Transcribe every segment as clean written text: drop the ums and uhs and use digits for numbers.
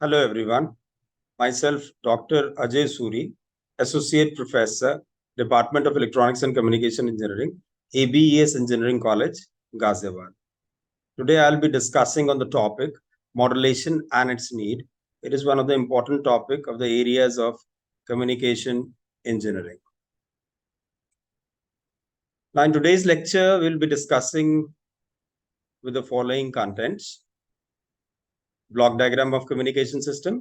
Hello everyone. Myself, Dr. Ajay Suri, Associate Professor, Department of Electronics and Communication Engineering, ABES Engineering College, Ghaziabad. Today I'll be discussing on the topic modulation and its need. It is one of the important topic of the areas of communication engineering. Now in today's lecture, we'll be discussing with the following contents: block diagram of communication system,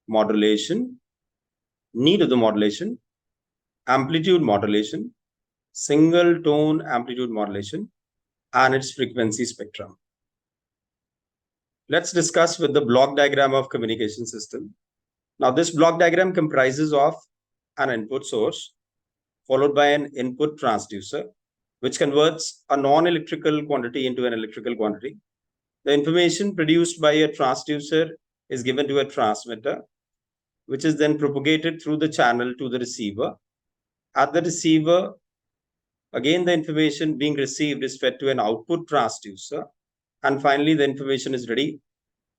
modulation, need of the modulation, amplitude modulation, single tone amplitude modulation, and its frequency spectrum. Let's discuss with the block diagram of communication system. Now this block diagram comprises of an input source followed by an input transducer, which converts a non-electrical quantity into an electrical quantity. The information produced by a transducer is given to a transmitter, which is then propagated through the channel to the receiver. At the receiver, again, the information being received is fed to an output transducer, and finally, the information is ready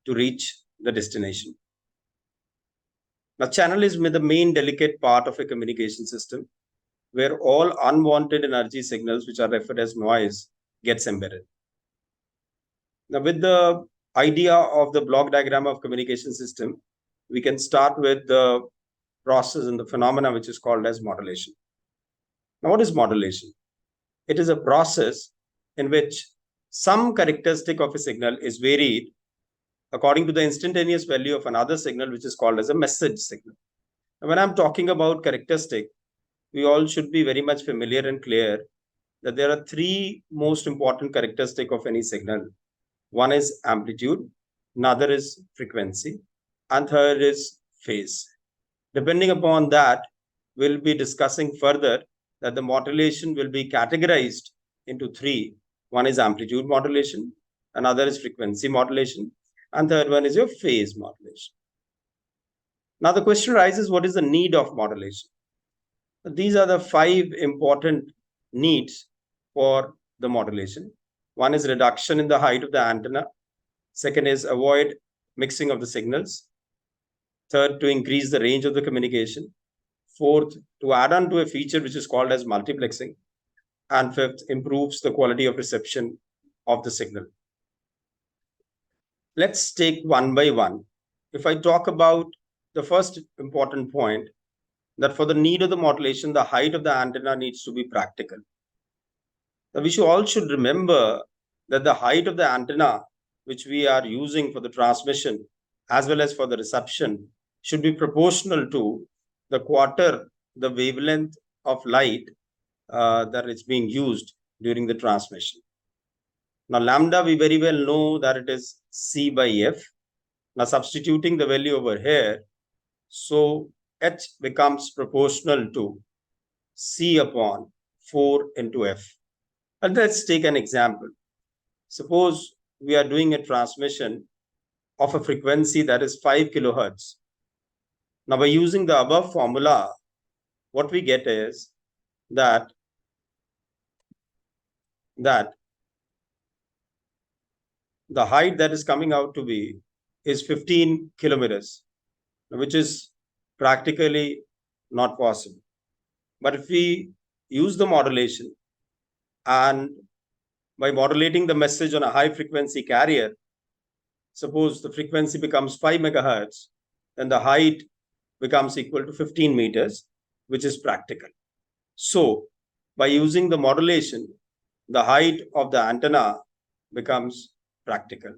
to reach the destination. Now, channel is the main delicate part of a communication system, where all unwanted energy signals, which are referred as noise, gets embedded. Now, with the idea of the block diagram of communication system, we can start with the process and the phenomena which is called as modulation. Now, what is modulation? It is a process in which some characteristic of a signal is varied according to the instantaneous value of another signal, which is called as a message signal. And when I'm talking about characteristic, we all should be very much familiar and clear that there are three most important characteristics of any signal. One is amplitude, another is frequency, and third is phase. Depending upon that, we'll be discussing further that the modulation will be categorized into three. One is amplitude modulation, another is frequency modulation, and third one is your phase modulation. Now the question arises, what is the need of modulation? These are the five important needs for the modulation. One is reduction in the height of the antenna. Second is avoid mixing of the signals. Third, to increase the range of the communication. Fourth, to add on to a feature which is called as multiplexing. And fifth, improves the quality of reception of the signal. Let's take one by one. If I talk about the first important point, that for the need of the modulation, the height of the antenna needs to be practical. Now, we all should remember that the height of the antenna, which we are using for the transmission as well as for the reception, should be proportional to the quarter, the wavelength of light that is being used during the transmission. Now, lambda, we very well know that it is C by F. Now, substituting the value over here, so H becomes proportional to C upon 4 into F. And let's take an example. Suppose we are doing a transmission of a frequency that is 5 kilohertz. Now, by using the above formula, what we get is that the height that is coming out to be is 15 kilometers, which is practically not possible. But if we use the modulation, and by modulating the message on a high frequency carrier, suppose the frequency becomes 5 megahertz, then the height becomes equal to 15 meters, which is practical. So by using the modulation, the height of the antenna becomes practical.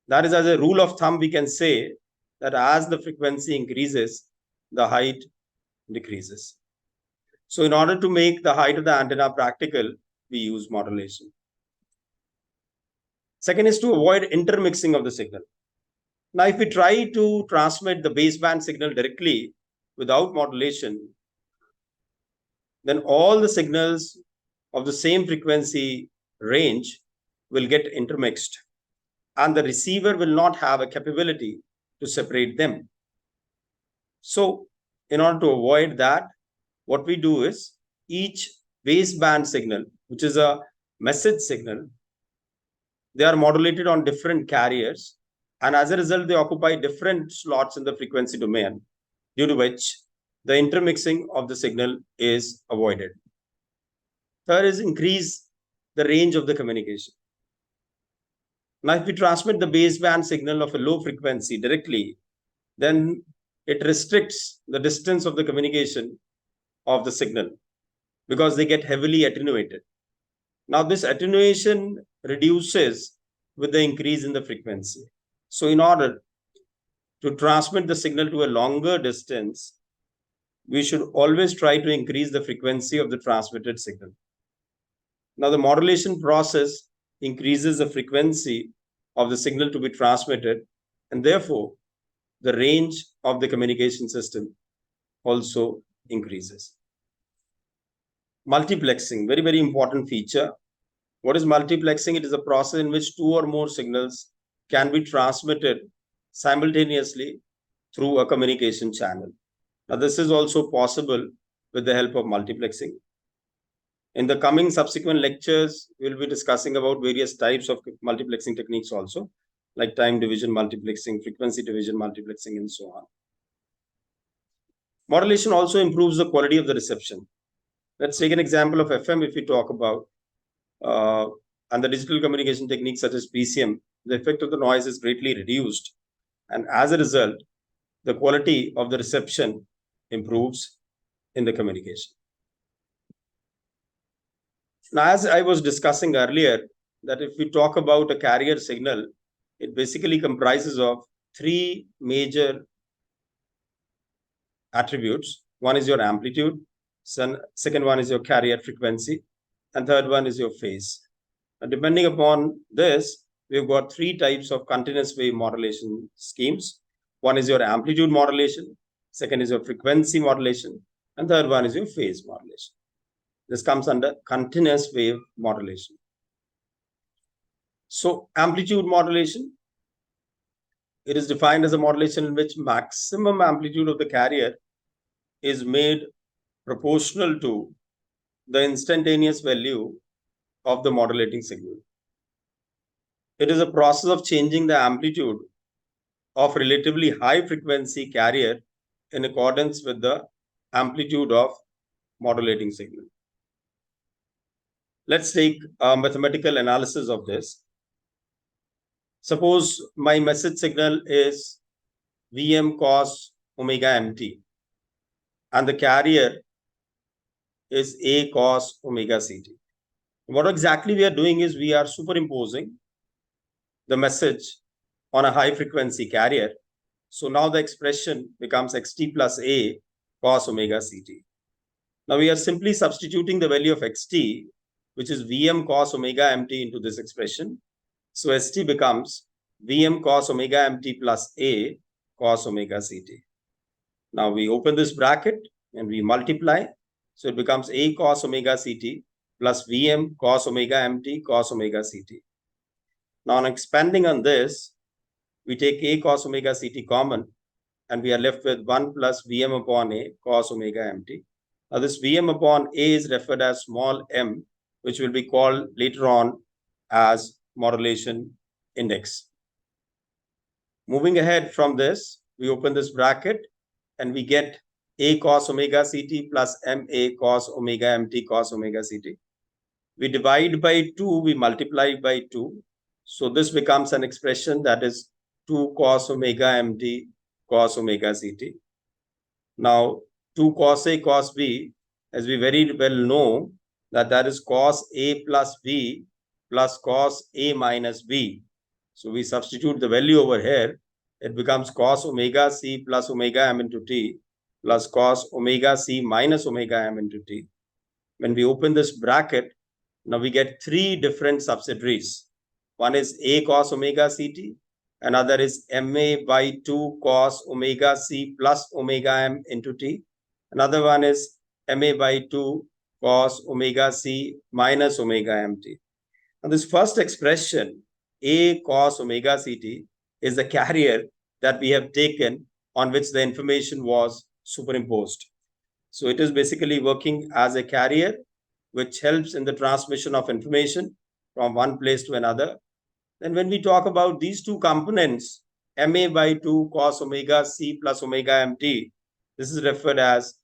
That is, as a rule of thumb, we can say that as the frequency increases, the height decreases. So in order to make the height of the antenna practical, we use modulation. Second is to avoid intermixing of the signal. Now, if we try to transmit the baseband signal directly without modulation, then all the signals of the same frequency range will get intermixed, and the receiver will not have a capability to separate them. So in order to avoid that, what we do is each baseband signal, which is a message signal, they are modulated on different carriers, And as a result, they occupy different slots in the frequency domain, due to which the intermixing of the signal is avoided. Third is increase the range of the communication. Now, if we transmit the baseband signal of a low frequency directly, then it restricts the distance of the communication of the signal because they get heavily attenuated. Now, this attenuation reduces with the increase in the frequency. So, in order to transmit the signal to a longer distance, we should always try to increase the frequency of the transmitted signal. Now, the modulation process increases the frequency of the signal to be transmitted, and therefore, the range of the communication system also increases. Multiplexing, very, very important feature. What is multiplexing? It is a process in which two or more signals can be transmitted simultaneously through a communication channel. Now, this is also possible with the help of multiplexing. In the coming subsequent lectures, we'll be discussing about various types of multiplexing techniques also, like time division multiplexing, frequency division multiplexing, and so on. Modulation also improves the quality of the reception. Let's take an example of FM if we talk about, and the digital communication techniques such as PCM, the effect of the noise is greatly reduced. And as a result, the quality of the reception improves in the communication. Now, as I was discussing earlier, that if we talk about a carrier signal, it basically comprises of three major attributes. One is your amplitude, second one is your carrier frequency, and third one is your phase. And depending upon this, we've got three types of continuous wave modulation schemes. One is your amplitude modulation, second is your frequency modulation, and third one is your phase modulation. This comes under continuous wave modulation. So, amplitude modulation, it is defined as a modulation in which maximum amplitude of the carrier is made proportional to the instantaneous value of the modulating signal. It is a process of changing the amplitude of relatively high frequency carrier in accordance with the amplitude of modulating signal. Let's take a mathematical analysis of this. Suppose my message signal is Vm cos omega mt, and the carrier is A cos omega ct. What exactly we are doing is we are superimposing the message on a high frequency carrier. So now the expression becomes xt plus A cos omega ct. Now we are simply substituting the value of xt, which is Vm cos omega mt, into this expression. So st becomes Vm cos omega mt plus A cos omega ct. Now we open this bracket and we multiply. So it becomes A cos omega ct plus Vm cos omega mt cos omega ct. Now on expanding on this, we take A cos omega ct common, and we are left with 1 plus Vm upon A cos omega mt. Now this Vm upon A is referred as small m, which will be called later on as modulation index. Moving ahead from this, we open this bracket and we get A cos omega ct plus ma cos omega mt cos omega ct. We divide by 2, we multiply by 2. So this becomes an expression that is 2 cos omega mt cos omega ct. Now 2 cos A cos B, as we very well know, that is cos A plus B plus cos A minus B. So we substitute the value over here. It becomes cos omega C plus omega m into t plus cos omega C minus omega m into t. When we open this bracket, now we get three different subsidiaries. One is A cos omega ct, another is ma by 2 cos omega C plus omega m into t. Another one is ma by 2 cos omega C minus omega mt. Now this first expression, A cos omega ct, is the carrier that we have taken on which the information was superimposed. So it is basically working as a carrier which helps in the transmission of information from one place to another. Then when we talk about these two components MA by 2 cos omega C plus omega MT. This is referred as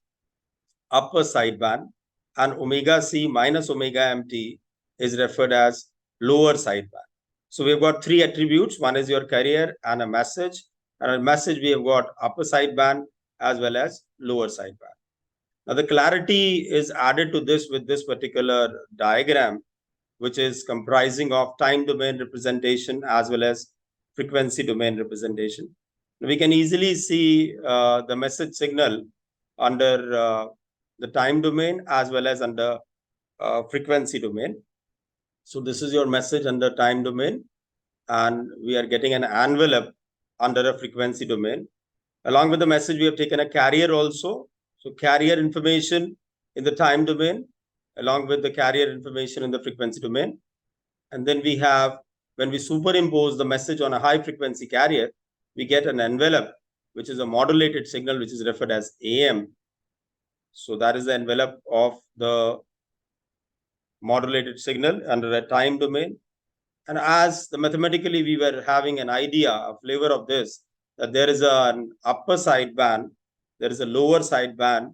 upper sideband, and omega C minus omega MT is referred as lower sideband. So we've got three attributes. One is your carrier and a message. And a message we have got upper sideband as well as lower sideband. Now the clarity is added to this with this particular diagram, which is comprising of time domain representation as well as frequency domain representation. We can easily see the message signal under the time domain as well as under frequency domain. So this is your message under time domain, and we are getting an envelope under a frequency domain. Along with the message, we have taken a carrier also. So carrier information in the time domain, along with the carrier information in the frequency domain. And then we have, when we superimpose the message on a high frequency carrier, we get an envelope, which is a modulated signal, which is referred as AM. So that is the envelope of the modulated signal under a time domain. And as mathematically we were having an idea, a flavor of this, that there is an upper sideband, there is a lower sideband.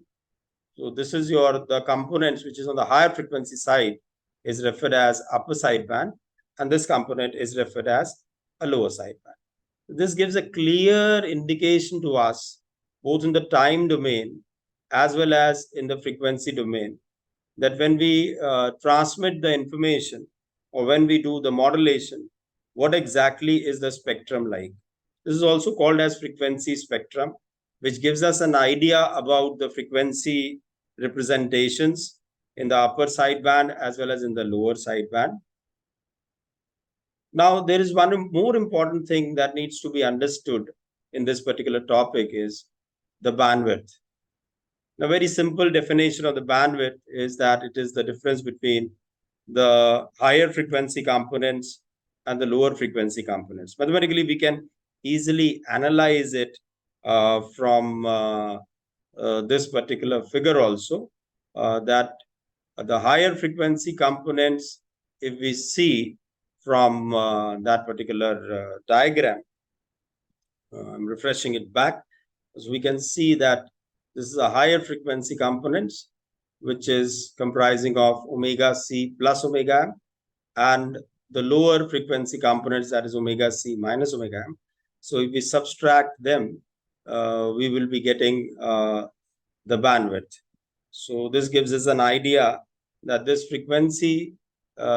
So this is the components which is on the higher frequency side is referred as upper sideband, and this component is referred as a lower sideband. This gives a clear indication to us, both in the time domain as well as in the frequency domain, that when we transmit the information or when we do the modulation, what exactly is the spectrum like? This is also called as frequency spectrum, which gives us an idea about the frequency representations in the upper sideband as well as in the lower sideband. Now, there is one more important thing that needs to be understood in this particular topic is the bandwidth. A very simple definition of the bandwidth is that it is the difference between the higher frequency components and the lower frequency components. Mathematically, we can easily analyze it from this particular figure also, that the higher frequency components, if we see from that particular diagram, I'm refreshing it back, so we can see that this is a higher frequency components, which is comprising of omega C plus omega m, and the lower frequency components, that is omega C minus omega m. So if we subtract them, we will be getting the bandwidth. So this gives us an idea that this frequency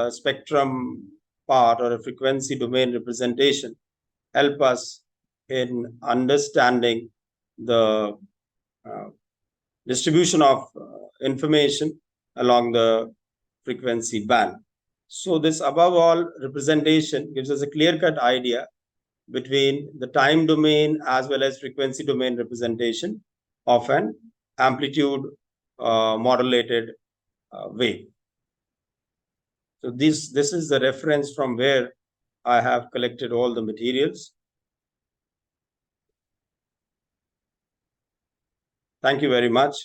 spectrum part or a frequency domain representation help us in understanding the distribution of information along the frequency band. So this above all representation gives us a clear-cut idea between the time domain as well as frequency domain representation of an amplitude modulated wave. So this is the reference from where I have collected all the materials. Thank you very much.